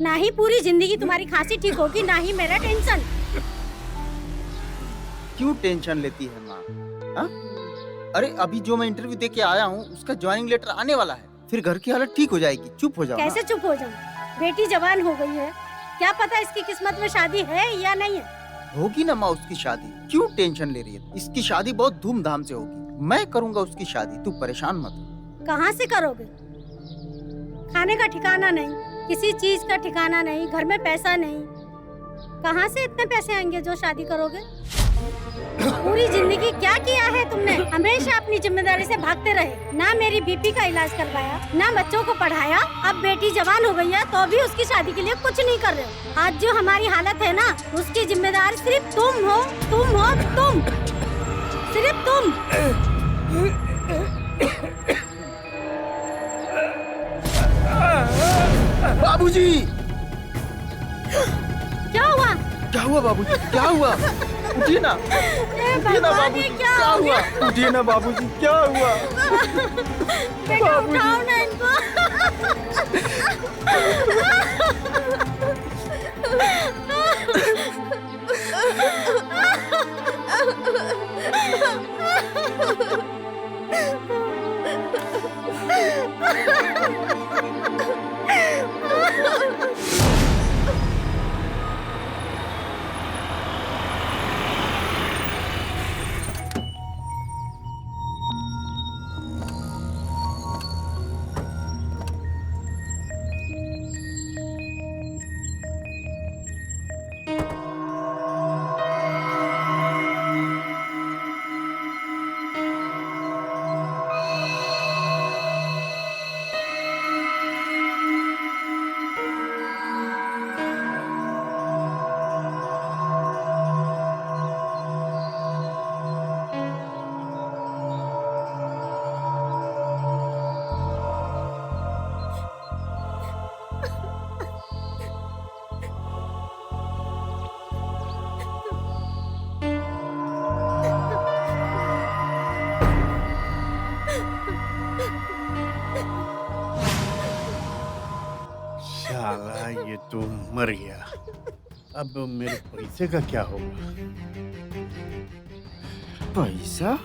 ना ही पूरी जिंदगी तुम्हारी खांसी ठीक होगी, ना ही मेरा टेंशन। क्यों टेंशन लेती है माँ? हाँ? अरे अभी जो मैं इंटरव्यू दे के आया हूँ उसका ज्वाइनिंग लेटर आने वाला है, फिर घर की हालत ठीक हो जाएगी। चुप हो जाओ कैसे ना। चुप हो जाऊं? बेटी जवान हो गई है, क्या पता इसकी किस्मत में शादी है या नहीं है। होगी ना माँ उसकी शादी, क्यों टेंशन ले रही है? इसकी शादी बहुत धूमधाम से होगी, मैं करूँगा उसकी शादी, तू परेशान मत हो। कहाँ से करोगे? खाने का ठिकाना नहीं, किसी चीज का ठिकाना नहीं, घर में पैसा नहीं, कहाँ से इतने पैसे आएंगे जो शादी करोगे? पूरी जिंदगी क्या किया है तुमने? हमेशा अपनी जिम्मेदारी से भागते रहे, ना मेरी बीपी का इलाज करवाया, ना बच्चों को पढ़ाया। अब बेटी जवान हो गई है तो भी उसकी शादी के लिए कुछ नहीं कर रहे हो। आज जो हमारी हालत है ना, उसकी जिम्मेदार सिर्फ तुम हो, तुम, सिर्फ तुम। बाबूजी! क्या हुआ? क्या हुआ बाबूजी? क्या हुआ? उठिए ना, उठिए ना बाबूजी, क्या हुआ? उठिए ना बाबूजी, क्या हुआ? बेटा उठाओ ना इनको। साला ये तो मर गया। अब मेरे पैसे का क्या होगा? पैसा?